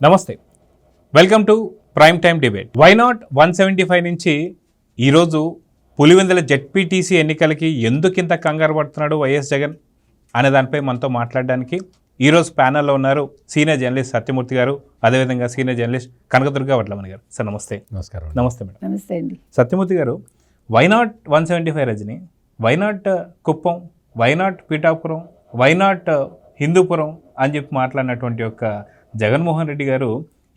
నమస్తే, welcome to prime time debate. Why not 175 నుంచి ఈరోజు పులివెందుల జెడ్పీటీసీ ఎన్నికలకి ఎందుకింత కంగారు పడుతున్నాడు వైఎస్ జగన్ అనే దానిపై మనతో మాట్లాడడానికి ఈరోజు ప్యానెల్లో ఉన్నారు సీనియర్ జర్నలిస్ట్ సత్యమూర్తి గారు, అదేవిధంగా సీనియర్ జర్నలిస్ట్ కనకదుర్గ వడ్లమణి గారు. సార్ నమస్తే. నమస్కారం. నమస్తే మేడం. నమస్తే అండి. సత్యమూర్తి గారు, వైనాట్ 175 రజని, why not Kuppam, why not Pithapuram, why not Hindupuram అని చెప్పి మాట్లాడినటువంటి యొక్క జగన్మోహన్ రెడ్డి గారు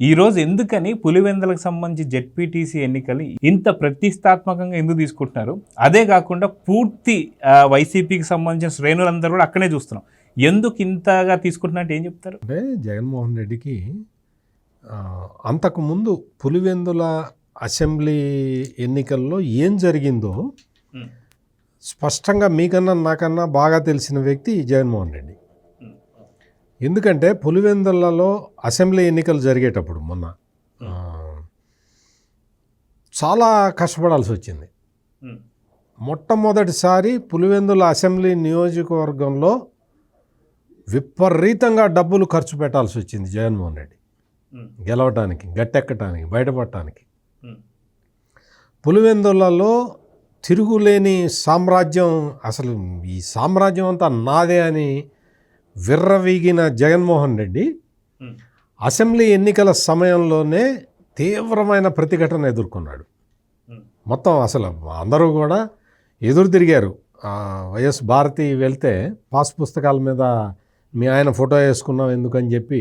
ఈరోజు ఎందుకని పులివెందులకు సంబంధించి జెడ్పీటీసీ ఎన్నికలు ఇంత ప్రతిష్టాత్మకంగా ఎందుకు తీసుకుంటున్నారు? అదే కాకుండా పూర్తి వైసీపీకి సంబంధించిన శ్రేణులందరూ కూడా అక్కడే చూస్తున్నాం. ఎందుకు ఇంతగా తీసుకుంటున్నట్టు ఏం చెప్తారు? అంటే జగన్మోహన్ రెడ్డికి అంతకుముందు పులివెందుల అసెంబ్లీ ఎన్నికల్లో ఏం జరిగిందో స్పష్టంగా మీకన్నా నాకన్నా బాగా తెలిసిన వ్యక్తి జగన్మోహన్ రెడ్డి. ఎందుకంటే పులివెందులలో అసెంబ్లీ ఎన్నికలు జరిగేటప్పుడు మొన్న చాలా కష్టపడాల్సి వచ్చింది. మొట్టమొదటిసారి పులివెందుల అసెంబ్లీ నియోజకవర్గంలో విపరీతంగా డబ్బులు ఖర్చు పెట్టాల్సి వచ్చింది జగన్మోహన్ రెడ్డి గెలవటానికి, గట్టెక్కటానికి, బయటపడటానికి. పులివెందులలో తిరుగులేని సామ్రాజ్యం, అసలు ఈ సామ్రాజ్యం అంతా నాదే అని విర్రవీగిన జగన్మోహన్ రెడ్డి అసెంబ్లీ ఎన్నికల సమయంలోనే తీవ్రమైన ప్రతిఘటన ఎదుర్కొన్నాడు. మొత్తం అసలు అందరూ కూడా ఎదురు తిరిగారు. వైఎస్ భారతి వెళ్తే పాస్ పుస్తకాల మీద మీ ఆయన ఫోటో వేసుకున్నాం ఎందుకని చెప్పి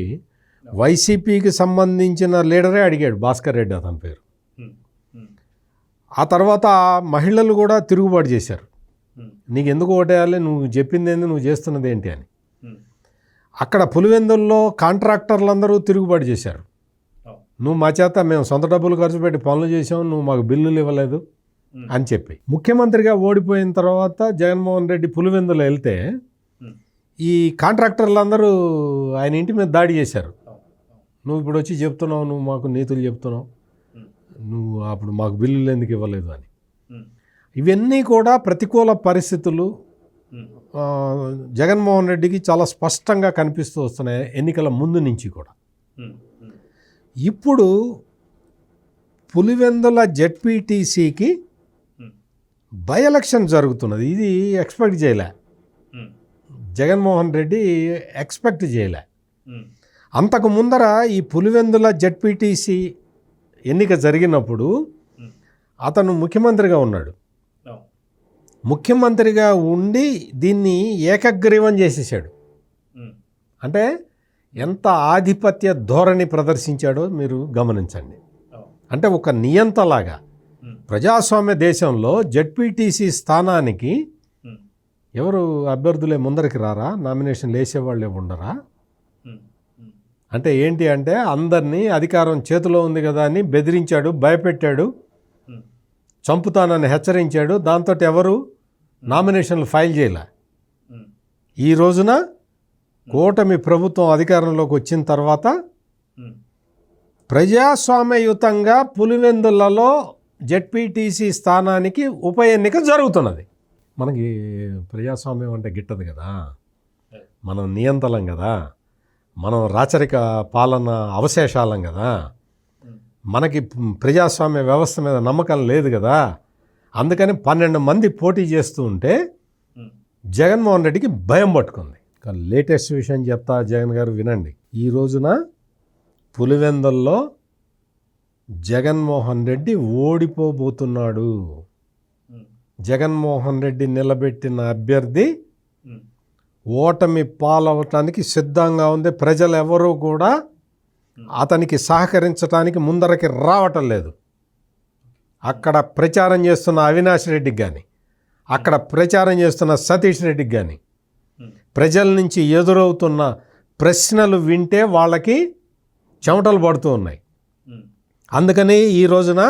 వైసీపీకి సంబంధించిన లీడరే అడిగాడు, భాస్కర్ రెడ్డి అతని పేరు. ఆ తర్వాత మహిళలు కూడా తిరుగుబాటు చేశారు, నీకు ఎందుకు ఓటేయాలి, నువ్వు చెప్పింది ఏంది, నువ్వు చేస్తున్నది ఏంటి అని. అక్కడ పులివెందుల్లో కాంట్రాక్టర్లందరూ తిరుగుబాటు చేశారు. నువ్వు మా చేత మేము సొంత డబ్బులు ఖర్చు పెట్టి పనులు చేసావు, నువ్వు మాకు బిల్లులు ఇవ్వలేదు అని చెప్పి. ముఖ్యమంత్రిగా ఓడిపోయిన తర్వాత జగన్మోహన్ రెడ్డి పులివెందులు వెళ్తే ఈ కాంట్రాక్టర్లందరూ ఆయన ఇంటి మీద దాడి చేశారు. నువ్వు ఇప్పుడు వచ్చి చెప్తున్నావు, నువ్వు మాకు నీతులు చెప్తున్నావు, నువ్వు అప్పుడు మాకు బిల్లులు ఎందుకు ఇవ్వలేదు అని. ఇవన్నీ కూడా ప్రతికూల పరిస్థితులు జగన్మోహన్ రెడ్డికి చాలా స్పష్టంగా కనిపిస్తూ వస్తున్నాయి ఎన్నికల ముందు నుంచి కూడా. ఇప్పుడు పులివెందుల జెడ్పీటీసీకి బై ఎలక్షన్ జరుగుతున్నది. ఇది ఎక్స్పెక్ట్ చేయలే జగన్మోహన్ రెడ్డి, ఎక్స్పెక్ట్ చేయలే. అంతకు ముందర ఈ పులివెందుల జెడ్పీటీసీ ఎన్నిక జరిగినప్పుడు అతను ముఖ్యమంత్రిగా ఉన్నాడు. ముఖ్యమంత్రిగా ఉండి దీన్ని ఏకగ్రీవం చేసేసాడు. అంటే ఎంత ఆధిపత్య ధోరణి ప్రదర్శించాడో మీరు గమనించండి. అంటే ఒక నియంతలాగా ప్రజాస్వామ్య దేశంలో జెడ్పీటీసీ స్థానానికి ఎవరు అభ్యర్థులే ముందరికి రారా, నామినేషన్లు వేసేవాళ్ళే ఉండరా? అంటే ఏంటి అంటే అందరినీ అధికారం చేతిలో ఉంది కదా అని బెదిరించాడు, భయపెట్టాడు, చంపుతానని హెచ్చరించాడు. దాంతో ఎవరు నామినేషన్లు ఫైల్ చేయలే. ఈ రోజున కూటమి ప్రభుత్వం అధికారంలోకి వచ్చిన తర్వాత ప్రజాస్వామ్యయుతంగా పులివెందులలో జెడ్పీటీసీ స్థానానికి ఉప ఎన్నిక జరుగుతున్నది. మనకి ప్రజాస్వామ్యం అంటే గిట్టదు కదా, మనం నియంతలం కదా, మనం రాచరిక పాలన అవశేషాలం కదా, మనకి ప్రజాస్వామ్య వ్యవస్థ మీద నమ్మకం లేదు కదా. అందుకని 12 మంది పోటీ చేస్తూ ఉంటే జగన్మోహన్ రెడ్డికి భయం పట్టుకుంది. లేటెస్ట్ విషయం చెప్తా జగన్ గారు వినండి. ఈ రోజున పులివెందుల్లో జగన్మోహన్ రెడ్డి ఓడిపోబోతున్నాడు. జగన్మోహన్ రెడ్డి నిలబెట్టిన అభ్యర్థి ఓటమి పాలవటానికి సిద్ధంగా ఉంది. ప్రజలు ఎవరూ కూడా అతనికి సహకరించడానికి ముందరకి రావటం లేదు. అక్కడ ప్రచారం చేస్తున్న అవినాష్ రెడ్డికి కానీ, అక్కడ ప్రచారం చేస్తున్న సతీష్ రెడ్డికి కానీ ప్రజల నుంచి ఎదురవుతున్న ప్రశ్నలు వింటే వాళ్ళకి చెమటలు పడుతూ ఉన్నాయి. అందుకని ఈ రోజున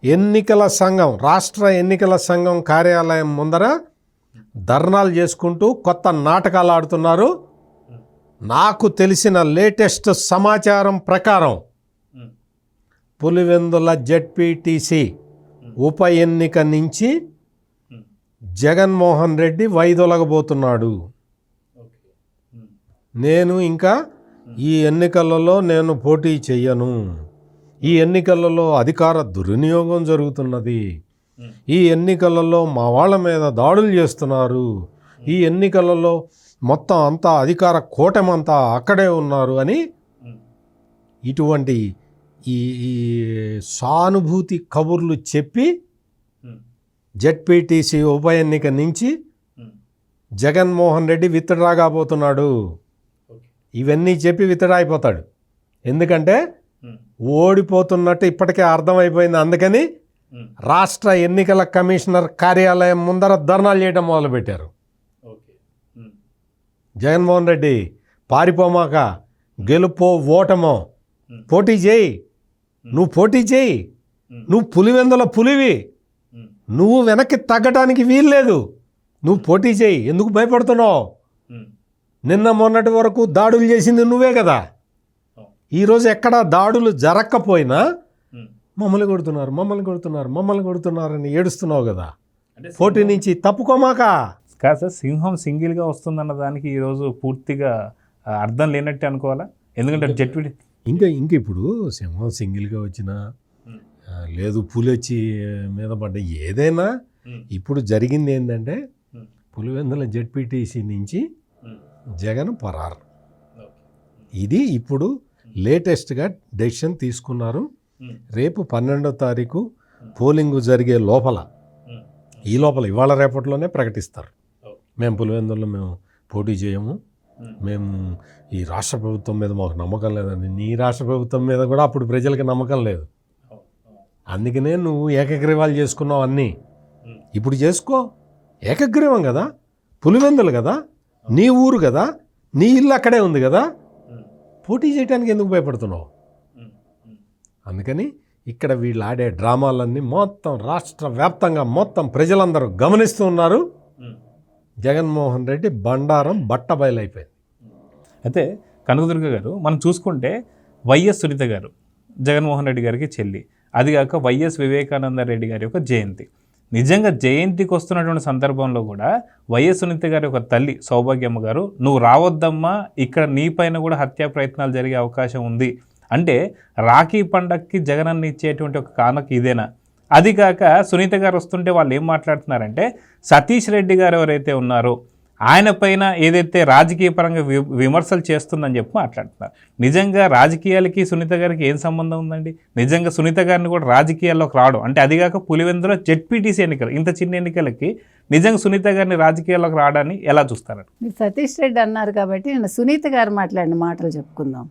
ఎన్నికల సంఘం, రాష్ట్ర ఎన్నికల సంఘం కార్యాలయం ముందర ధర్నాలు చేసుకుంటూ కొత్త నాటకాలు ఆడుతున్నారు. నాకు తెలిసిన లేటెస్ట్ సమాచారం ప్రకారం పులివెందుల జెడ్పీటీసీ ఉప ఎన్నిక నుంచి జగన్మోహన్ రెడ్డి వైదొలగబోతున్నాడు. నేను ఇంకా ఈ ఎన్నికలలో నేను పోటీ చెయ్యను, ఈ ఎన్నికలలో అధికార దుర్వినియోగం జరుగుతున్నది, ఈ ఎన్నికలలో మా వాళ్ళ మీద దాడులు చేస్తున్నారు, ఈ ఎన్నికలలో మొత్తం అంతా అధికార కూటమంతా అక్కడే ఉన్నారు అని ఇటువంటి ఈ ఈ సానుభూతి కబుర్లు చెప్పి జెడ్పీటీసీ ఉప ఎన్నిక నుంచి జగన్మోహన్ రెడ్డి విత్డ్రా కాబోతున్నాడు. ఇవన్నీ చెప్పి విత్డ్రా అయిపోతాడు. ఎందుకంటే ఓడిపోతున్నట్టు ఇప్పటికే అర్థమైపోయింది. అందుకని రాష్ట్ర ఎన్నికల కమిషనర్ కార్యాలయం ముందర ధర్నాలు చేయడం మొదలుపెట్టారు. జగన్మోహన్ రెడ్డి పారిపోమాక, గెలుపో ఓటమో, పోటీ చేయి, నువ్వు పోటీ చేయి, నువ్వు పులివెందుల పులివి, నువ్వు వెనక్కి తగ్గటానికి వీల్లేదు, నువ్వు పోటీ చేయి, ఎందుకు భయపడుతున్నావు? నిన్న మొన్నటి వరకు దాడులు చేసింది నువ్వే కదా. ఈరోజు ఎక్కడ దాడులు జరగకపోయినా మమ్మల్ని కొడుతున్నారు, మమ్మల్ని కొడుతున్నారు, మమ్మల్ని కొడుతున్నారని ఏడుస్తున్నావు కదా. పోటీ నుంచి తప్పుకోమాక. కాదు సార్, సింహం సింగిల్గా వస్తుందన్న దానికి ఈరోజు పూర్తిగా అర్థం లేనట్టే అనుకోవాలా? ఎందుకంటే జెడ్పీ ఇంకా ఇప్పుడు సింహం సింగిల్గా వచ్చినా లేదు, పులి వచ్చి మీద పడ్డ, ఏదైనా ఇప్పుడు జరిగింది ఏంటంటే పులివెందుల జెడ్పీటీసీ నుంచి జగన్ పరారు. ఇది ఇప్పుడు లేటెస్ట్గా డెసిషన్ తీసుకున్నారు. రేపు 12వ తారీఖు పోలింగ్ జరిగే లోపల, ఈ లోపల ఇవాళ రేపట్లోనే ప్రకటిస్తారు. మేము పులివెందుల్లో మేము పోటీ చేయము, మేము ఈ రాష్ట్ర ప్రభుత్వం మీద మాకు నమ్మకం లేదండి. నీ రాష్ట్ర ప్రభుత్వం మీద కూడా అప్పుడు ప్రజలకి నమ్మకం లేదు. అందుకనే నువ్వు ఏకగ్రీవాలు చేసుకున్నావు అన్నీ. ఇప్పుడు చేసుకో, ఏకగ్రీవం కదా, పులివెందులు కదా, నీ ఊరు కదా, నీ ఇల్లు అక్కడే ఉంది కదా, పోటీ చేయడానికి ఎందుకు భయపడుతున్నావు? అందుకని ఇక్కడ వీళ్ళు ఆడే డ్రామాలన్నీ మొత్తం రాష్ట్ర వ్యాప్తంగా మొత్తం ప్రజలందరూ గమనిస్తూ ఉన్నారు. జగన్మోహన్ రెడ్డి బండారం బట్టబయలైపోయింది. అయితే కనకదుర్గ గారు, మనం చూసుకుంటే వైఎస్ సునీత గారు జగన్మోహన్ రెడ్డి గారికి చెల్లి, అది కాక వైఎస్ వివేకానంద రెడ్డి గారి యొక్క జయంతి. నిజంగా జయంతికి వస్తున్నటువంటి సందర్భంలో కూడా వైఎస్ సునీత గారి ఒక తల్లి సౌభాగ్యమ్మ గారు, నువ్వు రావద్దమ్మా, ఇక్కడ నీ పైన కూడా హత్యా ప్రయత్నాలు జరిగే అవకాశం ఉంది అంటే, రాఖీ పండగకి జగనన్న ఇచ్చేటువంటి ఒక కానుక ఇదేనా? అది కాక సునీత గారు వస్తుంటే వాళ్ళు ఏం మాట్లాడుతున్నారంటే, సతీష్ రెడ్డి గారు ఎవరైతే ఉన్నారో ఆయన పైన ఏదైతే రాజకీయ పరంగా విమర్శలు చేస్తుందని చెప్పి మాట్లాడుతున్నారు. నిజంగా రాజకీయాలకి సునీత గారికి ఏం సంబంధం ఉందండి? నిజంగా సునీత గారిని కూడా రాజకీయాల్లోకి రావడం అంటే, అది కాక పులివెందులో జెడ్పీటీసీ ఎన్నికలు, ఇంత చిన్న ఎన్నికలకి నిజంగా సునీత గారిని రాజకీయాల్లోకి రావడాన్ని ఎలా చూస్తారండి? మీరు సతీష్ రెడ్డి అన్నారు కాబట్టి నేను సునీత గారు మాట్లాడిన మాటలు చెప్పుకుందాం.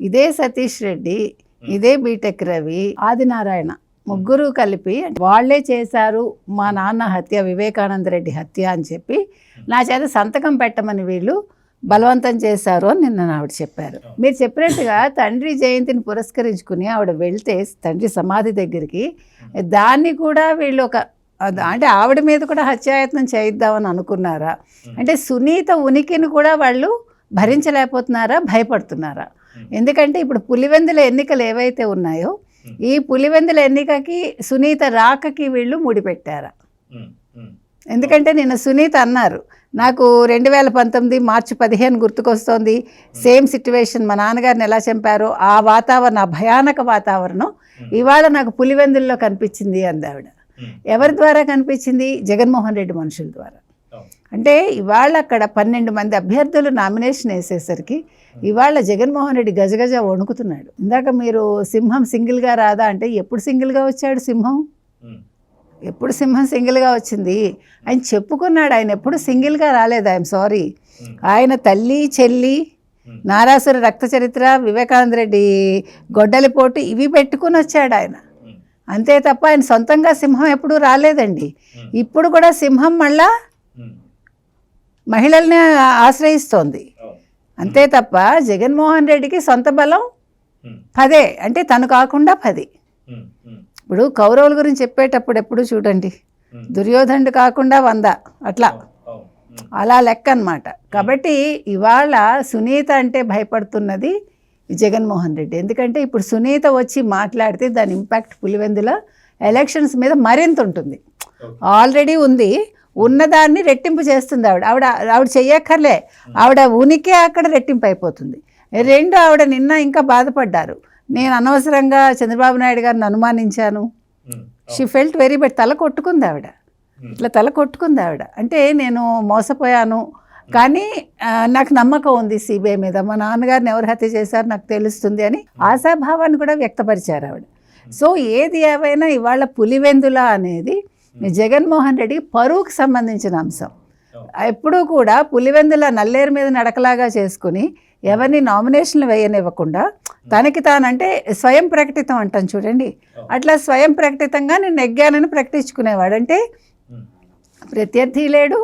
ఇదే సతీష్ రెడ్డి, ఇదే బీటెక్ రవి, ఆదినారాయణ ముగ్గురు కలిపి వాళ్లే చేశారు మా నాన్న హత్య, వివేకానంద రెడ్డి హత్య అని చెప్పి నా చేత సంతకం పెట్టమని వీళ్ళు బలవంతం చేశారు అని నిన్న ఆవిడ చెప్పారు. మీరు చెప్పినట్టుగా తండ్రి జయంతిని పురస్కరించుకుని ఆవిడ వెళ్తే తండ్రి సమాధి దగ్గరికి, దాన్ని కూడా వీళ్ళు ఒక అంటే ఆవిడ మీద కూడా హత్యాయత్నం చేయిద్దామని అనుకున్నారా? అంటే సునీత ఉనికిని కూడా వాళ్ళు భరించలేకపోతున్నారా, భయపడుతున్నారా? ఎందుకంటే ఇప్పుడు పులివెందుల ఎన్నికలు ఏవైతే ఉన్నాయో, ఈ పులివెందుల ఎన్నికకి సునీత రాకకి వీళ్ళు ముడిపెట్టారా? ఎందుకంటే నిన్న సునీత అన్నారు, నాకు 2019 మార్చి 15 గుర్తుకొస్తోంది. సేమ్ సిట్యువేషన్, మా నాన్నగారిని ఎలా చంపారో ఆ వాతావరణం, ఆ భయానక వాతావరణం ఇవాళ నాకు పులివెందుల్లో కనిపించింది అంది ఆవిడ. ఎవరి ద్వారా కనిపించింది? జగన్మోహన్ రెడ్డి మనుషుల ద్వారా. అంటే ఇవాళ అక్కడ 12 మంది అభ్యర్థులు నామినేషన్ వేసేసరికి ఇవాళ జగన్మోహన్ రెడ్డి గజగజ వణుకుతున్నాడు. ఇందాక మీరు సింహం సింగిల్గా రాదా అంటే, ఎప్పుడు సింగిల్గా వచ్చాడు సింహం? ఎప్పుడు సింహం సింగిల్గా వచ్చింది? ఆయన చెప్పుకున్నాడు, ఆయన ఎప్పుడు సింగిల్గా రాలేదు. I'm sorry. ఆయన తల్లి, చెల్లి, నారాసుర రక్త చరిత్ర, వివేకానంద రెడ్డి గొడ్డలిపోటు ఇవి పెట్టుకుని వచ్చాడు ఆయన. అంతే తప్ప ఆయన సొంతంగా సింహం ఎప్పుడూ రాలేదండి. ఇప్పుడు కూడా సింహం మళ్ళా మహిళల్ని ఆశ్రయిస్తోంది. అంతే తప్ప జగన్మోహన్ రెడ్డికి సొంత బలం 10, అంటే తను కాకుండా 10. ఇప్పుడు కౌరవుల గురించి చెప్పేటప్పుడు ఎప్పుడు చూడండి, దుర్యోధనుడు కాకుండా 100 అలా లెక్క అన్నమాట. కాబట్టి ఇవాళ సునీత అంటే భయపడుతున్నది జగన్మోహన్ రెడ్డి. ఎందుకంటే ఇప్పుడు సునీత వచ్చి మాట్లాడితే దాని ఇంపాక్ట్ పులివెందుల ఎలక్షన్స్ మీద మరింత ఉంటుంది. ఆల్రెడీ ఉంది, ఉన్నదాన్ని రెట్టింపు చేస్తుంది ఆవిడ. ఆవిడ చెయ్యక్కర్లే, ఆవిడ ఉనికి అక్కడ రెట్టింపు అయిపోతుంది. రెండు ఆవిడ నిన్న ఇంకా బాధపడ్డారు, నేను అనవసరంగా చంద్రబాబు నాయుడు గారిని అనుమానించాను. She felt very bad. తల కొట్టుకుంది ఆవిడ, ఇట్లా తల కొట్టుకుంది ఆవిడ. అంటే నేను మోసపోయాను, కానీ నాకు నమ్మకం ఉంది సిబిఐ మీద, మా నాన్నగారిని ఎవరు హత్య చేశారు నాకు తెలుస్తుంది అని ఆశాభావాన్ని కూడా వ్యక్తపరిచారు ఆవిడ. సో ఏది ఏవైనా ఇవాళ పులివెందుల అనేది జగన్మోహన్ రెడ్డి పరువుకు సంబంధించిన అంశం. ఎప్పుడూ కూడా పులివెందుల నల్లేరు మీద నడకలాగా చేసుకుని ఎవరిని నామినేషన్లు వేయనివ్వకుండా తనకి తానంటే స్వయం ప్రకటితం అంటాం చూడండి, అట్లా స్వయం ప్రకటితంగా నేను నెగ్గానని ప్రకటించుకునేవాడు. అంటే ప్రత్యర్థి లేడు,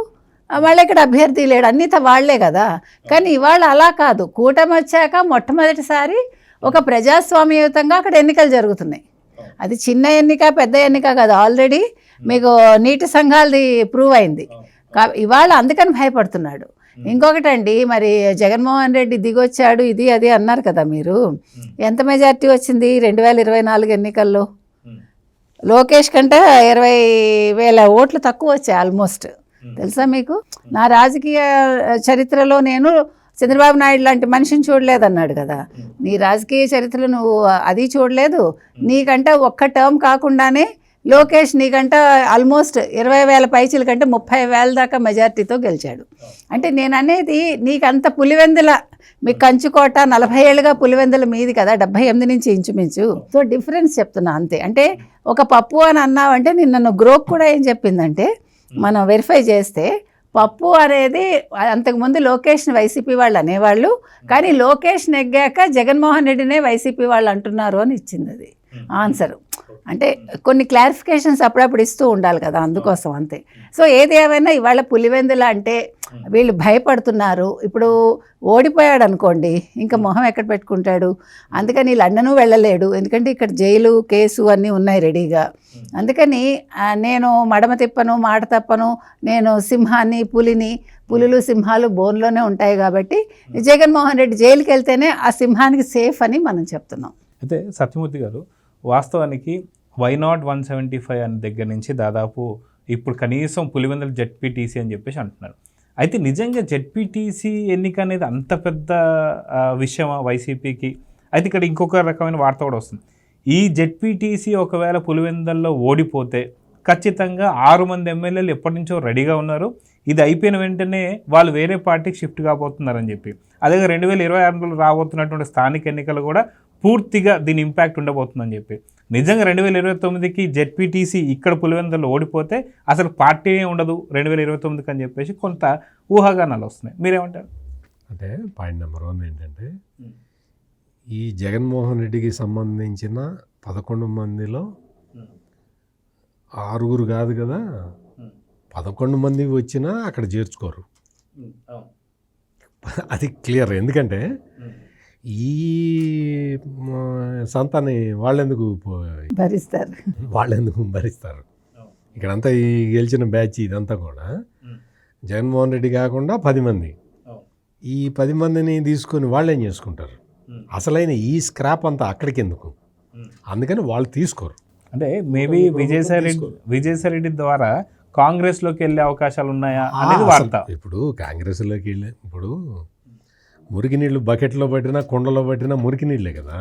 వాళ్ళ ఇక్కడ అభ్యర్థి లేడు, అన్నీ వాళ్లే కదా. కానీ ఇవాళ అలా కాదు, కూటమి వచ్చాక మొట్టమొదటిసారి ఒక ప్రజాస్వామ్యయుతంగా అక్కడ ఎన్నికలు జరుగుతున్నాయి. అది చిన్న ఎన్నిక పెద్ద ఎన్నిక కాదు, ఆల్రెడీ మీకు నీటి సంఘాలది ప్రూవ్ అయింది. ఇవాళ అందుకని భయపడుతున్నాడు. ఇంకొకటండి, మరి జగన్మోహన్ రెడ్డి దిగొచ్చాడు ఇది అది అన్నారు కదా మీరు, ఎంత మెజార్టీ వచ్చింది 2024 ఎన్నికల్లో? లోకేష్ కంటే 20,000 ఓట్లు తక్కువ వచ్చాయి ఆల్మోస్ట్. తెలుసా మీకు? నా రాజకీయ చరిత్రలో నేను చంద్రబాబు నాయుడు లాంటి మనిషిని చూడలేదన్నాడు కదా. నీ రాజకీయ చరిత్రలో నువ్వు అది చూడలేదు. నీకంటే ఒక్క టర్మ్ కాకుండానే లోకేష్ నీకంటే ఆల్మోస్ట్ 20,000 పైచీల కంటే 30,000 దాకా మెజార్టీతో గెలిచాడు. అంటే నేను అనేది నీకంత పులివెందుల, మీకు కంచుకోట 40 ఏళ్ళుగా పులివెందుల మీది కదా, 78 నుంచి ఇంచుమించు. సో డిఫరెన్స్ చెప్తున్నా అంతే. అంటే ఒక పప్పు అని అన్నావంటే నిన్న గ్రోక్ కూడా ఏం చెప్పిందంటే, మనం వెరిఫై చేస్తే పప్పు అనేది అంతకుముందు లోకేష్ని వైసీపీ వాళ్ళు అనేవాళ్ళు, కానీ లోకేష్ నెగ్గాక జగన్మోహన్ రెడ్డినే వైసీపీ వాళ్ళు అంటున్నారు అని ఇచ్చింది అది ఆన్సరు. అంటే కొన్ని క్లారిఫికేషన్స్ అప్పుడప్పుడు ఇస్తూ ఉండాలి కదా, అందుకోసం అంతే. సో ఏది ఏమైనా ఇవాళ పులివెందుల అంటే వీళ్ళు భయపడుతున్నారు. ఇప్పుడు ఓడిపోయాడు అనుకోండి, ఇంకా మొహం ఎక్కడ పెట్టుకుంటాడు? అందుకని లండను వెళ్ళలేడు, ఎందుకంటే ఇక్కడ జైలు కేసు అన్నీ ఉన్నాయి రెడీగా. అందుకని నేను మడమ తిప్పను మాట తప్పను, నేను సింహాన్ని పులిని, పులులు సింహాలు బోన్లోనే ఉంటాయి కాబట్టి జగన్మోహన్ రెడ్డి జైలుకి వెళ్తేనే ఆ సింహానికి సేఫ్ అని మనం చెప్తున్నాం. అయితే సత్యమూర్తి గారు, వాస్తవానికి వైనాట్ 175 అనే దగ్గర నుంచి దాదాపు ఇప్పుడు కనీసం పులివెందుల జెడ్పీటీసీ అని చెప్పేసి అంటున్నారు. అయితే నిజంగా జెడ్పీటీసీ ఎన్నిక అనేది అంత పెద్ద విషయమా వైసీపీకి? అయితే ఇక్కడ ఇంకొక రకమైన వార్త కూడా వస్తుంది. ఈ జెడ్పీటీసీ ఒకవేళ పులివెందుల్లో ఓడిపోతే ఖచ్చితంగా 6 మంది ఎమ్మెల్యేలు ఎప్పటి నుంచో రెడీగా ఉన్నారు, ఇది అయిపోయిన వెంటనే వాళ్ళు వేరే పార్టీకి షిఫ్ట్ కాబోతున్నారని చెప్పి. అదే 2026లో రాబోతున్నటువంటి స్థానిక ఎన్నికలు కూడా పూర్తిగా దీని ఇంపాక్ట్ ఉండబోతుందని చెప్పి. నిజంగా 2029కి జెడ్పీటీసీ ఇక్కడ పులివెందుల్లో ఓడిపోతే అసలు పార్టీనే ఉండదు 2029కి అని చెప్పేసి కొంత ఊహాగానాలు వస్తున్నాయి. మీరేమంటారు? అంటే పాయింట్ నెంబర్ 1 ఏంటంటే, ఈ జగన్మోహన్ రెడ్డికి సంబంధించిన 11 మందిలో 6 కాదు కదా, 11 మంది వచ్చినా అక్కడ చేర్చుకోరు. అది క్లియర్. ఎందుకంటే ఈ సంతాన్ని వాళ్ళెందుకు భరిస్తారు? ఇక్కడంతా ఈ గెలిచిన బ్యాచ్ ఇదంతా కూడా జగన్మోహన్ రెడ్డి కాకుండా 10 మంది, ఈ 10 మందిని తీసుకొని వాళ్ళు ఏం చేసుకుంటారు? అసలైన ఈ స్క్రాప్ అంతా అక్కడికి ఎందుకు? అందుకని వాళ్ళు తీసుకోరు. అంటే మేబీ విజయసాయి రెడ్డి ద్వారా కాంగ్రెస్లోకి వెళ్ళే అవకాశాలు ఉన్నాయా అనేది వార్త. ఇప్పుడు కాంగ్రెస్లోకి వెళ్ళే, ఇప్పుడు మురికి నీళ్ళు బకెట్లో పట్టినా కుండలో పట్టినా మురికి నీళ్ళే కదా.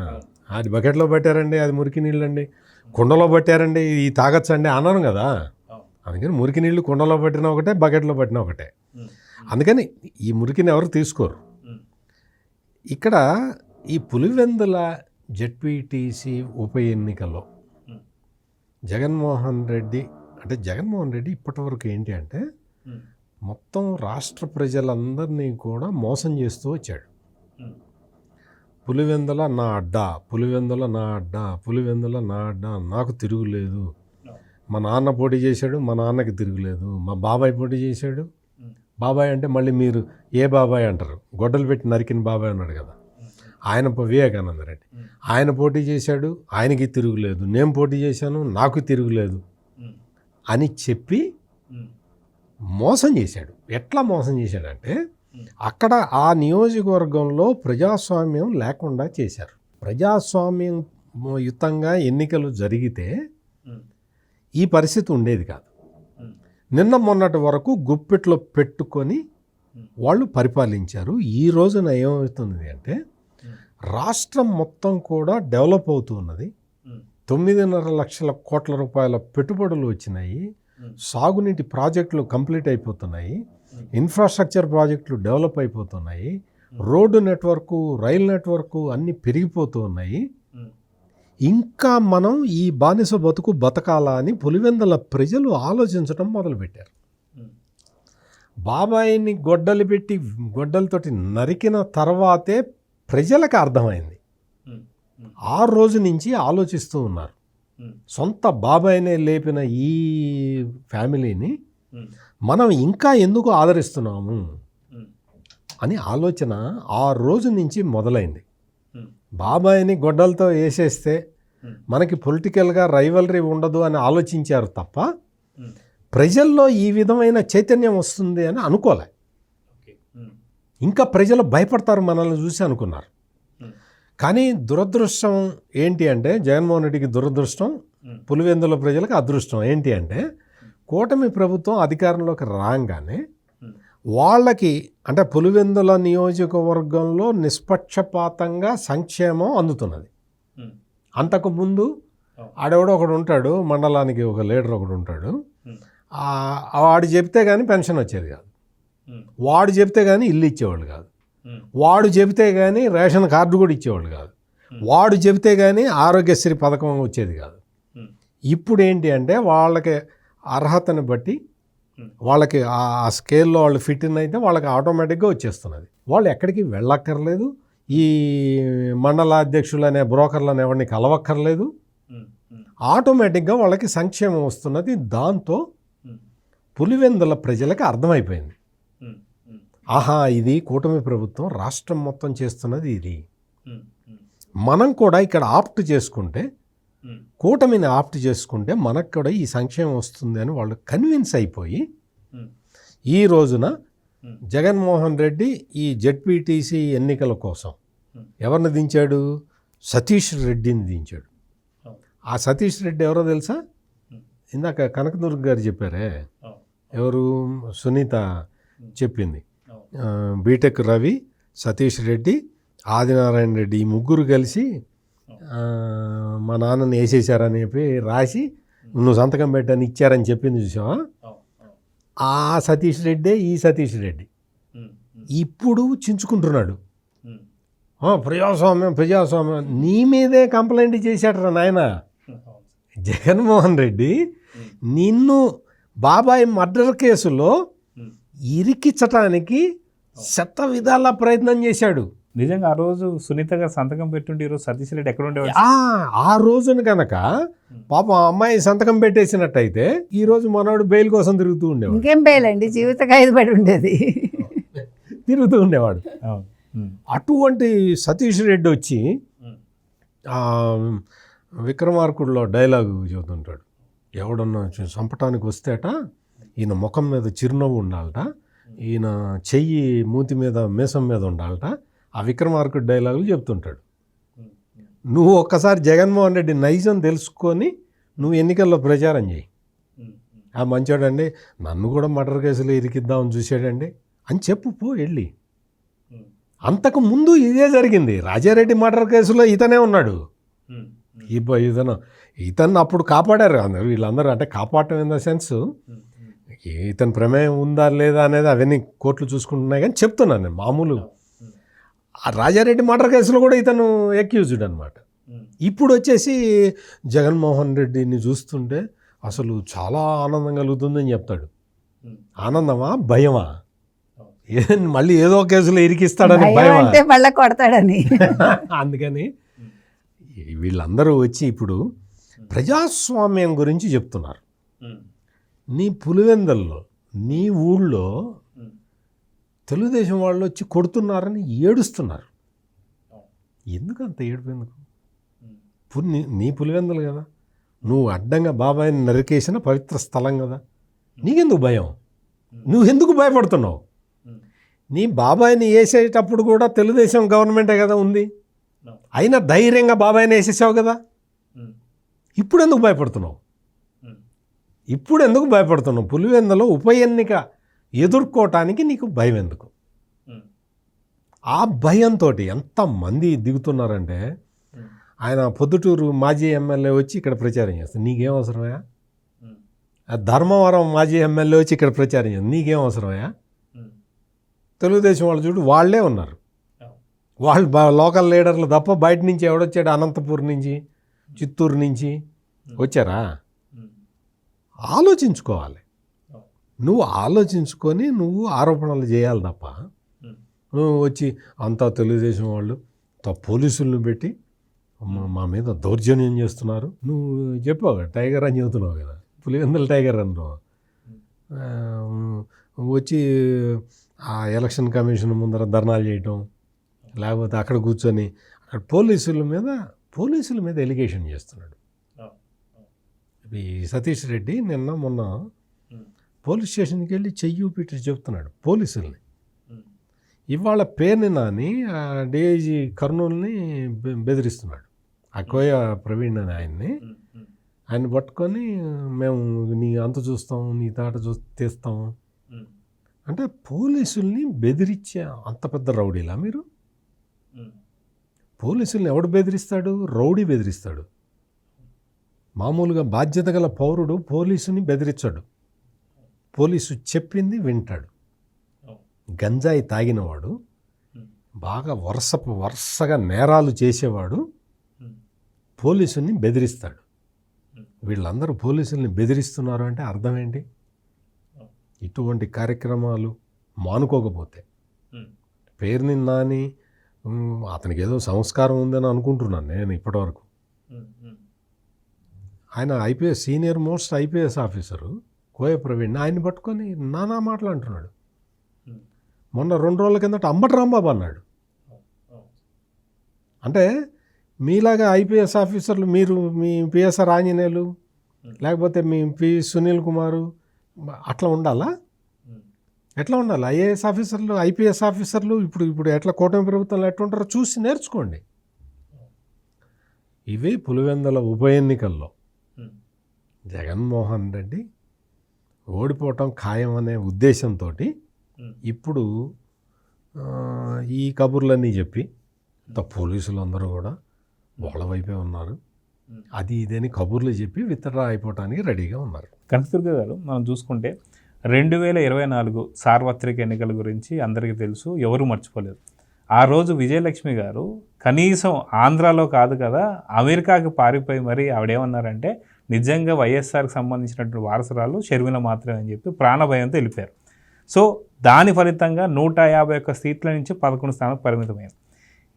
అది బకెట్లో పట్టారండి, అది మురికి నీళ్ళు అండి. కుండలో పట్టారండి, ఇది తాగొచ్చండి అన్నాను కదా. అందుకని మురికి నీళ్ళు కుండలో పట్టినా ఒకటే, బకెట్లో పట్టినా ఒకటే. అందుకని ఈ మురికిని ఎవరు తీసుకోరు. ఇక్కడ ఈ పులివెందుల జెడ్పీటీసీ ఉప ఎన్నికలో జగన్మోహన్ రెడ్డి ఇప్పటివరకు ఏంటి అంటే మొత్తం రాష్ట్ర ప్రజలందరినీ కూడా మోసం చేస్తూ వచ్చాడు. పులివెందుల నా అడ్డా, పులివెందుల నా అడ్డా, పులివెందుల నా అడ్డా, నాకు తిరుగులేదు. మా నాన్న పోటీ చేశాడు, మా నాన్నకి తిరుగులేదు. మా బాబాయ్ పోటీ చేశాడు. బాబాయ్ అంటే మళ్ళీ మీరు ఏ బాబాయ్ అంటారు? గొడ్డలు పెట్టి నరికిన బాబాయ్ ఉన్నాడు కదా, ఆయన వివేకానంద రెడ్డి. ఆయన పోటీ చేశాడు, ఆయనకి తిరుగులేదు. నేను పోటీ చేశాను, నాకు తిరుగులేదు అని చెప్పి మోసం చేశాడు. ఎట్లా మోసం చేశాడంటే, అక్కడ ఆ నియోజకవర్గంలో ప్రజాస్వామ్యం లేకుండా చేశారు. ప్రజాస్వామ్యం యుతంగా ఎన్నికలు జరిగితే ఈ పరిస్థితి ఉండేది కాదు. నిన్న మొన్నటి వరకు గుప్పెట్లో పెట్టుకొని వాళ్ళు పరిపాలించారు. ఈ రోజున ఏమవుతుంది అంటే, రాష్ట్రం మొత్తం కూడా డెవలప్ అవుతూ ఉన్నది. 9.5 లక్షల కోట్ల రూపాయల పెట్టుబడులు వచ్చినాయి. సాగునీటి ప్రాజెక్టులు కంప్లీట్ అయిపోతున్నాయి. ఇన్ఫ్రాస్ట్రక్చర్ ప్రాజెక్టులు డెవలప్ అయిపోతున్నాయి. రోడ్డు నెట్వర్కు, రైలు నెట్వర్కు అన్నీ పెరిగిపోతూ ఉన్నాయి. ఇంకా మనం ఈ బానిస బతుకు బతకాలా అని పులివెందుల ప్రజలు ఆలోచించడం మొదలుపెట్టారు. బాబాయిని గొడ్డలు పెట్టి గొడ్డలతోటి నరికిన తర్వాతే ప్రజలకు అర్థమైంది. ఆ రోజు నుంచి ఆలోచిస్తూ ఉన్నారు. సొంత బాబాయినే లేపిన ఈ ఫ్యామిలీని మనం ఇంకా ఎందుకు ఆదరిస్తున్నాము అని ఆలోచన ఆ రోజు నుంచి మొదలైంది. బాబాయిని గొడ్డలతో వేసేస్తే మనకి పొలిటికల్గా రైవలరీ ఉండదు అని ఆలోచించారు తప్ప ప్రజల్లో ఈ విధమైన చైతన్యం వస్తుంది అని అనుకోలే. ఇంకా ప్రజలు భయపడతారు మనల్ని చూసి అనుకున్నారు. కానీ దురదృష్టం ఏంటి అంటే, జగన్మోహన్ రెడ్డికి దురదృష్టం, పులివెందుల ప్రజలకు అదృష్టం ఏంటి అంటే, కూటమి ప్రభుత్వం అధికారంలోకి రాగానే వాళ్ళకి అంటే పులివెందుల నియోజకవర్గంలో నిష్పక్షపాతంగా సంక్షేమం అందుతున్నది. అంతకుముందు ఆడెవడో ఒకడు ఉంటాడు, మండలానికి ఒక లీడర్ ఒకడు ఉంటాడు, వాడు చెప్తే కానీ పెన్షన్ వచ్చేది కాదు, వాడు చెప్తే కానీ ఇల్లు ఇచ్చేవాళ్ళు కాదు, వాడు చెబితే కానీ రేషన్ కార్డు కూడా ఇచ్చేవాళ్ళు కాదు, వాడు చెబితే కానీ ఆరోగ్యశ్రీ పథకం వచ్చేది కాదు. ఇప్పుడు ఏంటి అంటే వాళ్ళకి అర్హతను బట్టి వాళ్ళకి ఆ స్కేల్లో వాళ్ళు ఫిట్ ఇన్ అయితే వాళ్ళకి ఆటోమేటిక్గా వచ్చేస్తున్నది. వాళ్ళు ఎక్కడికి వెళ్ళక్కర్లేదు. ఈ మండలాధ్యక్షులు అనే బ్రోకర్లను ఎవరిని కలవక్కర్లేదు. ఆటోమేటిక్గా వాళ్ళకి సంక్షేమం వస్తున్నది. దాంతో పులివెందుల ప్రజలకు అర్థమైపోయింది, ఆహా ఇది కూటమి ప్రభుత్వం రాష్ట్రం మొత్తం చేస్తున్నది ఇది. మనం కూడా ఇక్కడ ఆప్ట్ చేసుకుంటే, కూటమిని ఆప్ట్ చేసుకుంటే మనకు కూడా ఈ సంక్షేమం వస్తుంది అని వాళ్ళు కన్విన్స్ అయిపోయి ఈ రోజున జగన్మోహన్ రెడ్డి ఈ జెడ్పీటీసీ ఎన్నికల కోసం ఎవరిని దించాడు? సతీష్ రెడ్డిని దించాడు. ఆ సతీష్ రెడ్డి ఎవరో తెలుసా? ఇందాక కనకదుర్గ గారు చెప్పారే, ఎవరు సునీత చెప్పింది. బీటెక్ రవి, సతీష్ రెడ్డి, ఆదినారాయణ రెడ్డి ఈ ముగ్గురు కలిసి మా నాన్నని వేసేసారని చెప్పి రాసి నువ్వు సంతకం పెట్టని ఇచ్చారని చెప్పింది చూసావా? ఆ సతీష్ రెడ్డే ఈ సతీష్ రెడ్డి ఇప్పుడు చించుకుంటున్నాడు. ప్రజాస్వామ్యం ప్రజాస్వామ్యం నీ మీదే కంప్లైంట్ చేశాడరా నాయన. జగన్మోహన్ రెడ్డి నిన్ను బాబాయ్ మర్డర్ కేసులో ఇరికించటానికి శత విధాల ప్రయత్నం చేశాడు. నిజంగా ఆ రోజు సునీత గారు సంతకం పెట్టుంటే ఈరోజు సతీష్ రెడ్డి ఎక్కడ ఉండేవాడు? ఆ రోజున కనుక పాపం అమ్మాయి సంతకం పెట్టేసినట్టయితే ఈ రోజు మనోడు బెయిల్ కోసం తిరుగుతూ ఉండేవాడు. ఇంకేం బెయిల్ అండి, జీవిత ఖైదు పడి ఉండేది, తిరుగుతూ ఉండేవాడు. అటువంటి సతీష్ రెడ్డి వచ్చి విక్రమార్కుడిలో డైలాగు చెబుతుంటాడు, ఎవడన్నా చంపటానికి వస్తేట ఈయన ముఖం మీద చిరునవ్వు ఉండాలట, ఈయన చెయ్యి మూతి మీద మీసం మీద ఉండాలట. ఆ విక్రమార్కుడు డైలాగులు చెప్తుంటాడు. నువ్వు ఒక్కసారి జగన్మోహన్ రెడ్డి నైజం తెలుసుకొని నువ్వు ఎన్నికల్లో ప్రచారం చేయి. ఆ మంచోడండి, నన్ను కూడా మర్డర్ కేసులో ఇరికిద్దామని చూశాడండి అని చెప్పు పో వెళ్ళి. అంతకు ముందు ఇదే జరిగింది. రాజారెడ్డి మర్డర్ కేసులో ఇతనే ఉన్నాడు. ఇతను అప్పుడు కాపాడారు అందరు, వీళ్ళందరూ. అంటే కాపాడటం ఇన్ ద సెన్స్ ఇతని ప్రమేయం ఉందా లేదా అనేది అవన్నీ కోర్టులు చూసుకుంటున్నాయి. కానీ చెప్తున్నాను నేను మామూలు ఆ రాజారెడ్డి మర్డర్ కేసులో కూడా ఇతను అక్యూజ్డ్ అనమాట. ఇప్పుడు వచ్చేసి జగన్మోహన్ రెడ్డిని చూస్తుంటే అసలు చాలా ఆనందం కలుగుతుందని చెప్తాడు. ఆనందమా భయమా? మళ్ళీ ఏదో కేసులో ఇరికిస్తాడని భయం అంటే మళ్ళీ కొడతాడని. అందుకని వీళ్ళందరూ వచ్చి ఇప్పుడు ప్రజాస్వామ్యం గురించి చెప్తున్నారు. నీ పులివెందుల్లో నీ ఊళ్ళో తెలుగుదేశం వాళ్ళు వచ్చి కొడుతున్నారని ఏడుస్తున్నారు. ఎందుకు అంత ఏడుపు? ఎందుకు? నీ పులివెందులు కదా, నువ్వు అడ్డంగా బాబాయిని నరికేసిన పవిత్ర స్థలం కదా, నీకెందుకు భయం? నువ్వెందుకు భయపడుతున్నావు? నీ బాబాయిని వేసేటప్పుడు కూడా తెలుగుదేశం గవర్నమెంటే కదా ఉంది, అయినా ధైర్యంగా బాబాయిని వేసేసావు కదా. ఇప్పుడు ఎందుకు భయపడుతున్నావు? పులివెందులో ఉప ఎన్నిక ఎదుర్కోవటానికి నీకు భయం ఎందుకు? ఆ భయంతో ఎంతమంది దిగుతున్నారంటే, ఆయన పొద్దుటూరు మాజీ ఎమ్మెల్యే వచ్చి ఇక్కడ ప్రచారం చేస్తాడు, నీకేం అవసరమయ్యా? ధర్మవరం మాజీ ఎమ్మెల్యే వచ్చి ఇక్కడ ప్రచారం చేస్తాడు, నీకేం అవసరమయ్యా? తెలుగుదేశం వాళ్ళు చూడు, వాళ్ళే ఉన్నారు, వాళ్ళు లోకల్ లీడర్లు తప్ప బయట నుంచి ఎవడొచ్చాడు? అనంతపూర్ నుంచి, చిత్తూరు నుంచి వచ్చారా? ఆలోచించుకోవాలి. నువ్వు ఆలోచించుకొని నువ్వు ఆరోపణలు చేయాలి తప్ప నువ్వు వచ్చి అంతా తెలుగుదేశం వాళ్ళు పోలీసులను పెట్టి మా మీద దౌర్జన్యం చేస్తున్నారు. నువ్వు చెప్పావు కదా, టైగర్ అని చెబుతున్నావు కదా, పులివెందుల టైగర్ అన్నావు. వచ్చి ఆ ఎలక్షన్ కమిషన్ ముందర ధర్నాలు చేయటం, లేకపోతే అక్కడ కూర్చొని అక్కడ పోలీసుల మీద ఎలిగేషన్ చేస్తున్నాడు. ఈ సతీష్ రెడ్డి మొన్న పోలీస్ స్టేషన్కి వెళ్ళి చెయ్యి పెట్టి చెప్తున్నాడు పోలీసుల్ని. ఇవాళ పేరుని నాని డిఐజీ కర్నూలుని బెదిరిస్తున్నాడు, ఆ కోయ ప్రవీణ్ అని ఆయన్ని పట్టుకొని మేము నీ అంత చూస్తాం, నీ తాట తీస్తాం అంటే పోలీసుల్ని బెదిరించే అంత పెద్ద రౌడీలా మీరు? పోలీసుల్ని ఎవడు బెదిరిస్తాడు? రౌడీ బెదిరిస్తాడు. మామూలుగా బాధ్యత గల పౌరుడు పోలీసుని బెదిరించాడు, పోలీసు చెప్పింది వింటాడు. గంజాయి తాగినవాడు, బాగా వరుసగా నేరాలు చేసేవాడు పోలీసుని బెదిరిస్తాడు. వీళ్ళందరూ పోలీసుల్ని బెదిరిస్తున్నారు అంటే అర్థం ఏంటి? ఇటువంటి కార్యక్రమాలు మానుకోకపోతే పేరుని నాని అతనికి ఏదో సంస్కారం ఉందని అనుకుంటున్నాను నేను ఇప్పటివరకు. ఆయన IPS senior most IPS officer Koya Praveen, ఆయన్ని పట్టుకొని నానా మాటలు అంటున్నాడు. మొన్న 2 రోజుల కిందట అంబటి రాంబాబు అన్నాడు. అంటే మీలాగా ఐపీఎస్ ఆఫీసర్లు, మీరు మీ పిఎస్ఆర్ ఆంజనేయులు లేకపోతే మీ పి సునీల్ కుమారు అట్లా ఉండాలా? ఎట్లా ఉండాలి? ఐఏఎస్ ఆఫీసర్లు, ఐపీఎస్ ఆఫీసర్లు ఇప్పుడు ఎట్లా కూటమి ప్రభుత్వంలో ఎట్లా ఉంటారో చూసి నేర్చుకోండి. ఇవి పులివెందుల ఉప ఎన్నికల్లో జగన్మోహన్ రెడ్డి ఓడిపోవటం ఖాయం అనే ఉద్దేశంతో ఇప్పుడు ఈ కబుర్లన్నీ చెప్పి పోలీసులు అందరూ కూడా వాళ్ళ వైపే ఉన్నారు, అది ఇదని కబుర్లు చెప్పి విత్డ్రా అయిపోవటానికి రెడీగా ఉన్నారు. కనకదుర్గ గారు, మనం చూసుకుంటే 2024 సార్వత్రిక ఎన్నికల గురించి అందరికీ తెలుసు, ఎవరు మర్చిపోలేదు. ఆ రోజు విజయలక్ష్మి గారు కనీసం ఆంధ్రాలో కాదు కదా, అమెరికాకి పారిపోయి మరి ఆవిడేమన్నారంటే నిజంగా వైఎస్ఆర్కి సంబంధించినటువంటి వారసురాలు షర్మిల మాత్రమే అని చెప్పి ప్రాణభయంతో వెళ్ళిపోయారు. సో దాని ఫలితంగా 151 సీట్ల నుంచి 11 స్థానాలకు పరిమితమైంది.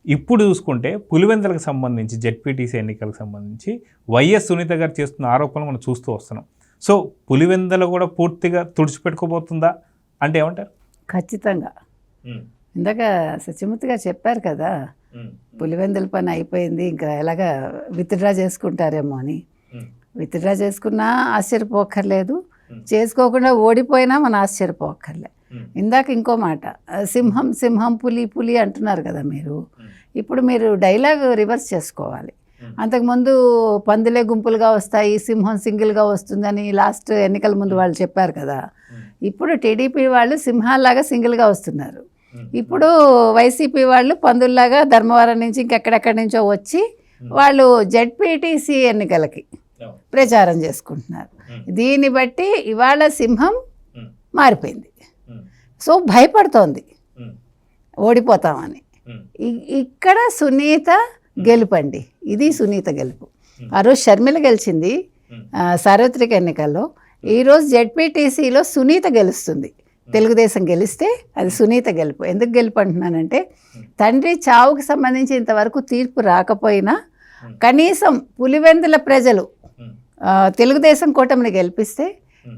ఇప్పుడు చూసుకుంటే పులివెందులకు సంబంధించి జెడ్పీటీసీ ఎన్నికలకు సంబంధించి వైఎస్ సునీత గారు చేస్తున్న ఆరోపణలు మనం చూస్తూ వస్తున్నాం. సో పులివెందులు కూడా పూర్తిగా తుడిచిపెట్టుకోబోతుందా అంటే ఏమంటారు? ఖచ్చితంగా. ఇందాక సత్యమూర్తి గారు చెప్పారు కదా, పులివెందుల పని అయిపోయింది, ఇంకా ఎలాగా విత్డ్రా చేసుకుంటారేమో అని. విత్డ్రా చేసుకున్నా ఆశ్చర్యపోక్కర్లేదు, చేసుకోకుండా ఓడిపోయినా మనం ఆశ్చర్యపోక్కర్లే. ఇందాక ఇంకో మాట, సింహం సింహం పులి పులి అంటున్నారు కదా మీరు. ఇప్పుడు మీరు డైలాగ్ రివర్స్ చేసుకోవాలి. అంతకుముందు పందులే గుంపులుగా వస్తాయి, సింహం సింగిల్గా వస్తుందని లాస్ట్ ఎన్నికల ముందు వాళ్ళు చెప్పారు కదా. ఇప్పుడు టీడీపీ వాళ్ళు సింహాల్లాగా సింగిల్గా వస్తున్నారు. ఇప్పుడు వైసీపీ వాళ్ళు పందుల్లాగా ధర్మవరం నుంచి ఇంకెక్కడెక్కడి నుంచో వచ్చి వాళ్ళు జెడ్పీటీసీ ఎన్నికలకి ప్రచారం చేసుకుంటున్నారు. దీన్ని బట్టి ఇవాళ సింహం మారిపోయింది. సో భయపడుతోంది ఓడిపోతామని. ఇక్కడ సునీత గెలుపండి, ఇది సునీత గెలుపు. ఆ రోజు షర్మిల గెలిచింది సార్వత్రిక ఎన్నికల్లో, ఈరోజు జెడ్పీటీసీలో సునీత గెలుస్తుంది. తెలుగుదేశం గెలిస్తే అది సునీత గెలుపు. ఎందుకు గెలుపు అంటున్నానంటే, తండ్రి చావుకి సంబంధించి ఇంతవరకు తీర్పు రాకపోయినా కనీసం పులివెందుల ప్రజలు తెలుగుదేశం కూటమిని గెలిపిస్తే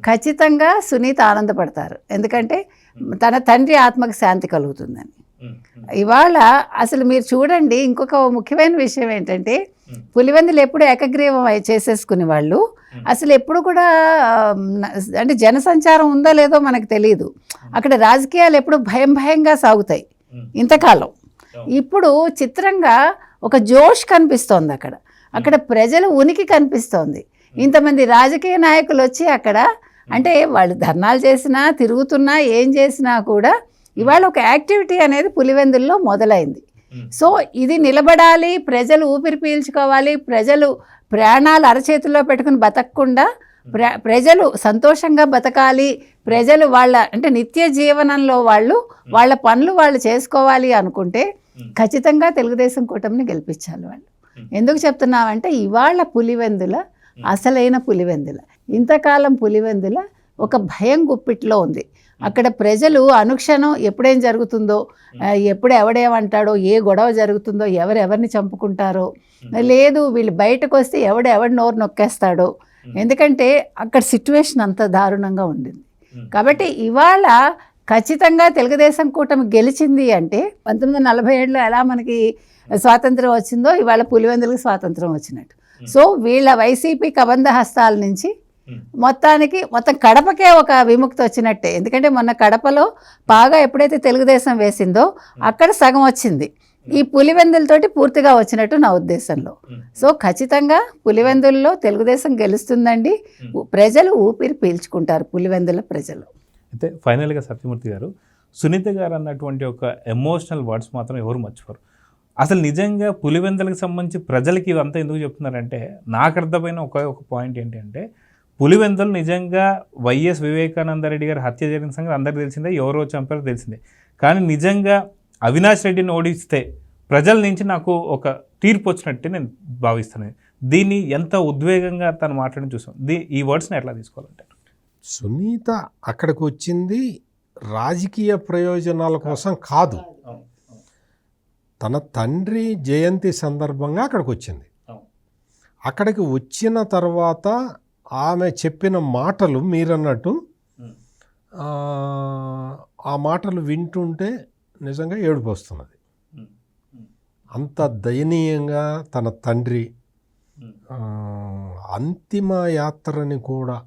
ఖచ్చితంగా సునీత ఆనందపడతారు. ఎందుకంటే తన తండ్రి ఆత్మకు శాంతి కలుగుతుందని. ఇవాళ అసలు మీరు చూడండి, ఇంకొక ముఖ్యమైన విషయం ఏంటంటే, పులివెందులు ఎప్పుడు ఏకగ్రీవం చేసేసుకునే వాళ్ళు అసలు ఎప్పుడు కూడా అంటే జనసంచారం ఉందో లేదో మనకు తెలియదు. అక్కడ రాజకీయాలు ఎప్పుడు భయంగా సాగుతాయి ఇంతకాలం. ఇప్పుడు చిత్రంగా ఒక జోష్ కనిపిస్తోంది అక్కడ ప్రజల ఉనికి కనిపిస్తోంది. ఇంతమంది రాజకీయ నాయకులు వచ్చి అక్కడ, అంటే వాళ్ళు ధర్నాలు చేసినా తిరుగుతున్నా ఏం చేసినా కూడా ఇవాళ ఒక యాక్టివిటీ అనేది పులివెందుల్లో మొదలైంది. సో ఇది నిలబడాలి, ప్రజలు ఊపిరి పీల్చుకోవాలి, ప్రజలు ప్రాణాలు అరచేతుల్లో పెట్టుకుని బతకకుండా ప్రజలు సంతోషంగా బతకాలి, ప్రజలు అంటే నిత్య జీవనంలో వాళ్ళ పనులు వాళ్ళు చేసుకోవాలి అనుకుంటే ఖచ్చితంగా తెలుగుదేశం కూటమిని గెలిపించాలి వాళ్ళు. ఎందుకు చెప్తున్నామంటే ఇవాళ పులివెందుల అసలైన పులివెందుల, ఇంతకాలం పులివెందుల ఒక భయం గుప్పిట్లో ఉంది. అక్కడ ప్రజలు అనుక్షణం ఎప్పుడేం జరుగుతుందో, ఎప్పుడు ఎవడేమంటాడో, ఏ గొడవ జరుగుతుందో, ఎవరెవరిని చంపుకుంటారో, లేదు వీళ్ళు బయటకు వస్తే ఎవడు నోరు నొక్కేస్తాడో, ఎందుకంటే అక్కడ సిచ్యువేషన్ అంత దారుణంగా ఉండింది. కాబట్టి ఇవాళ ఖచ్చితంగా తెలుగుదేశం కూటమి గెలిచింది అంటే 1947లో ఎలా మనకి స్వాతంత్రం వచ్చిందో ఇవాళ పులివెందులకు స్వాతంత్రం వచ్చినట్టు. సో వీళ్ళ వైసీపీ కబంధ హస్తాల నుంచి మొత్తం కడపకే ఒక విముక్తి వచ్చినట్టే. ఎందుకంటే మొన్న కడపలో బాగా ఎప్పుడైతే తెలుగుదేశం వేసిందో అక్కడ సగం వచ్చింది, ఈ పులివెందులతోటి పూర్తిగా వచ్చినట్టు నా ఉద్దేశంలో. సో ఖచ్చితంగా పులివెందుల్లో తెలుగుదేశం గెలుస్తుందండి, ప్రజలు ఊపిరి పీల్చుకుంటారు పులివెందుల ప్రజలు. అయితే ఫైనల్గా సత్యమూర్తి గారు, సునీత గారు అన్నటువంటి ఒక ఎమోషనల్ వర్డ్స్ మాత్రం ఎవరు మర్చిపోరు. అసలు నిజంగా పులివెందులకు సంబంధించి ప్రజలకి ఇవంతా ఎందుకు చెప్తున్నారంటే, నాకు అర్థమైన ఒక పాయింట్ ఏంటంటే, పులివెందులు నిజంగా వైఎస్ వివేకానందరెడ్డి గారు హత్య జరిగిన సంగతి అందరికీ తెలిసిందే, ఎవరో చంపారో తెలిసిందే. కానీ నిజంగా అవినాష్ రెడ్డిని ఓడిస్తే ప్రజల నుంచి నాకు ఒక తీర్పు వచ్చినట్టే నేను భావిస్తున్నాను. దీన్ని ఎంత ఉద్వేగంగా తను మాట్లాడి చూసాం. ఈ వర్డ్స్ని ఎట్లా తీసుకోవాలంటారు? సునీత అక్కడికి వచ్చింది రాజకీయ ప్రయోజనాల కోసం కాదు, తన తండ్రి జయంతి సందర్భంగా అక్కడికి వచ్చింది. అక్కడికి వచ్చిన తర్వాత ఆమె చెప్పిన మాటలు మీరన్నట్టు ఆ మాటలు వింటుంటే నిజంగా ఏడుపు వస్తున్నది. అంత దయనీయంగా తన తండ్రి అంతిమ యాత్రని కూడా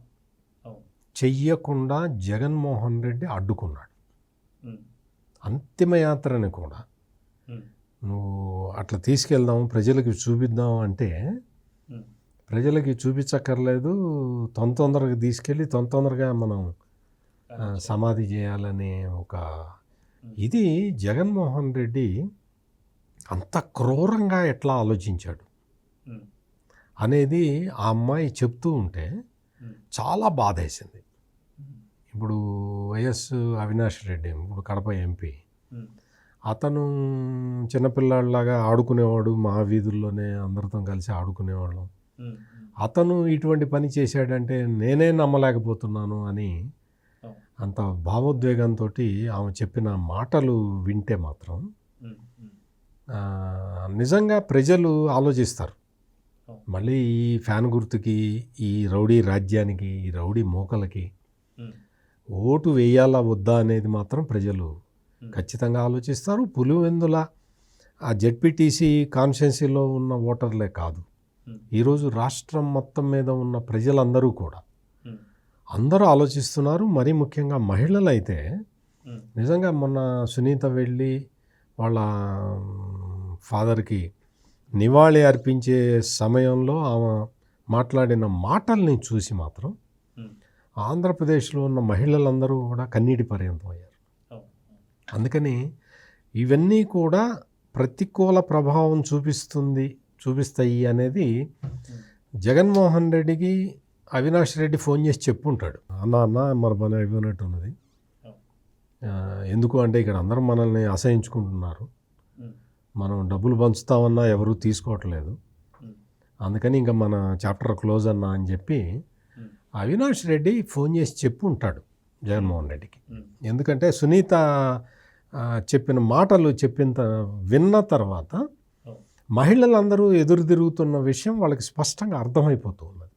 చెయ్యకుండా జగన్మోహన్ రెడ్డి అడ్డుకున్నాడు. అంతిమ యాత్రని కూడా నువ్వు అట్లా తీసుకెళ్దాం, ప్రజలకి చూపిద్దాం అంటే ప్రజలకి చూపించక్కర్లేదు, తొందరగా తీసుకెళ్ళి తొందరగా మనం సమాధి చేయాలనే ఒక ఇది జగన్మోహన్ రెడ్డి అంత క్రూరంగా ఎట్లా ఆలోచించాడు అనేది ఆ అమ్మాయి చెప్తూ ఉంటే చాలా బాధేసింది. ఇప్పుడు వైఎస్ అవినాష్ రెడ్డి ఇప్పుడు కడప ఎంపీ, అతను చిన్నపిల్లాడిలాగా ఆడుకునేవాడు, మా వీధుల్లోనే అందరితో కలిసి ఆడుకునేవాళ్ళం. అతను ఇటువంటి పని చేశాడంటే నేనే నమ్మలేకపోతున్నాను అని అంత భావోద్వేగంతో ఆమె చెప్పిన మాటలు వింటే మాత్రం నిజంగా ప్రజలు ఆలోచిస్తారు. మళ్ళీ ఈ ఫ్యాన్ గుర్తుకి, ఈ రౌడీ రాజ్యానికి, ఈ రౌడీ మోకలకి ఓటు వేయాలా వద్దా అనేది మాత్రం ప్రజలు ఖచ్చితంగా ఆలోచిస్తారు. పులివెందుల ఆ జెడ్పీటీసీ కాన్స్టిట్యున్సీలో ఉన్న ఓటర్లే కాదు, ఈరోజు రాష్ట్రం మొత్తం మీద ఉన్న ప్రజలందరూ కూడా అందరూ ఆలోచిస్తున్నారు. మరీ ముఖ్యంగా మహిళలు అయితే నిజంగా మొన్న సునీత వెళ్ళి వాళ్ళ ఫాదర్కి నివాళి అర్పించే సమయంలో ఆమె మాట్లాడిన మాటల్ని చూసి మాత్రం ఆంధ్రప్రదేశ్లో ఉన్న మహిళలందరూ కూడా కన్నీటి పర్యంతం అయ్యారు. అందుకని ఇవన్నీ కూడా ప్రతికూల ప్రభావం చూపిస్తాయి అనేది జగన్మోహన్ రెడ్డికి అవినాష్ రెడ్డి ఫోన్ చేసి చెప్పుంటాడు. అన్న మన పని అయిపోయినట్టు ఉన్నది, ఎందుకు అంటే ఇక్కడ అందరం మనల్ని అసహించుకుంటున్నారు, మనం డబ్బులు పంచుతామన్నా ఎవరూ తీసుకోవట్లేదు, అందుకని ఇంకా మన చాప్టర్ క్లోజ్ అన్నా అని చెప్పి అవినాష్ రెడ్డి ఫోన్ చేసి చెప్పు ఉంటాడు జగన్మోహన్ రెడ్డికి. ఎందుకంటే సునీత చెప్పిన మాటలు విన్న తర్వాత మహిళలందరూ ఎదురు తిరుగుతున్న విషయం వాళ్ళకి స్పష్టంగా అర్థమైపోతూ ఉన్నది.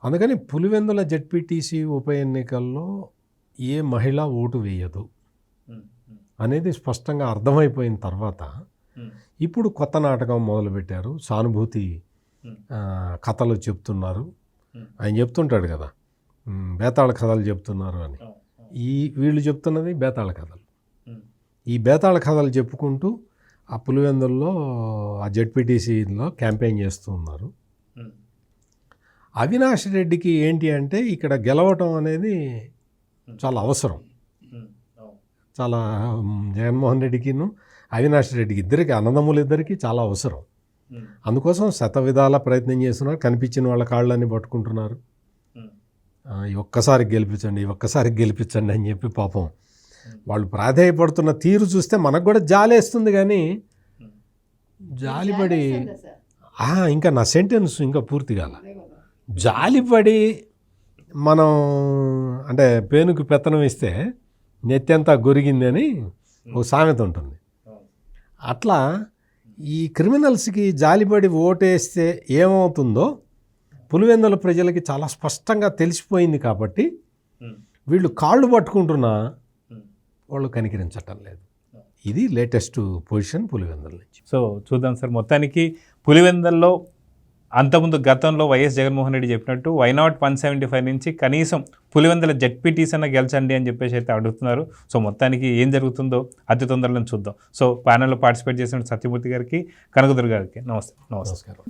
అందుకని పులివెందుల జెడ్పీటీసీ ఉప ఎన్నికల్లో ఏ మహిళ ఓటు వేయదు అనేది స్పష్టంగా అర్థమైపోయిన తర్వాత ఇప్పుడు కొత్త నాటకం మొదలుపెట్టారు. సానుభూతి కథలు చెప్తున్నారు. ఆయన చెప్తుంటాడు కదా, బేతాళ కథలు చెప్తున్నారు అని. వీళ్ళు చెప్తున్నది బేతాళ కథలు. ఈ బేతాళ కథలు చెప్పుకుంటూ ఆ పులివెందుల్లో ఆ జెడ్పీటీసీలో క్యాంపెయిన్ చేస్తూ ఉన్నారు. అవినాష్ రెడ్డికి ఏంటి అంటే ఇక్కడ గెలవటం అనేది చాలా అవసరం. చాలా జగన్మోహన్ రెడ్డికిను అవినాష్ రెడ్డికి ఇద్దరికి అన్నదమ్ములు ఇద్దరికి చాలా అవసరం. అందుకోసం శతవిధాల ప్రయత్నం చేస్తున్నారు. కనిపించిన వాళ్ళ కాళ్ళని పట్టుకుంటున్నారు. ఈ ఒక్కసారి గెలిపించండి, ఈ ఒక్కసారి గెలిపించండి అని చెప్పి పాపం వాళ్ళు ప్రాధేయపడుతున్న తీరు చూస్తే మనకు కూడా జాలేస్తుంది. కానీ జాలిపడి ఇంకా నా సెంటెన్స్ ఇంకా పూర్తి కాల. జాలిపడి మనం అంటే పేనుకు పెత్తనం ఇస్తే నెత్తంతా గొరిగింది అని ఒక సామెత ఉంటుంది. అట్లా ఈ క్రిమినల్స్కి జాలిపడి ఓటేస్తే ఏమవుతుందో పులివెందుల ప్రజలకి చాలా స్పష్టంగా తెలిసిపోయింది. కాబట్టి వీళ్ళు కాళ్ళు పట్టుకుంటున్నా వాళ్ళు కనికరించటం లేదు. ఇది లేటెస్ట్ పొజిషన్ పులివెందుల నుంచి. సో చూద్దాం సార్, మొత్తానికి పులివెందుల్లో అంతకుముందు గతంలో వైఎస్ జగన్మోహన్ రెడ్డి చెప్పినట్టు వైనాట్ 175 నుంచి కనీసం పులివెందుల జెడ్పీటీస్ అన్న గెలిచండి అని చెప్పేసి అయితే అడుగుతున్నారు. సో మొత్తానికి ఏం జరుగుతుందో అతి తొందరలో చూద్దాం. సో ప్యానెల్లో పార్టిసిపేట్ చేసిన సత్యమూర్తి గారికి, కనకదుర్గ గారికి నమస్తే. నమస్కారం.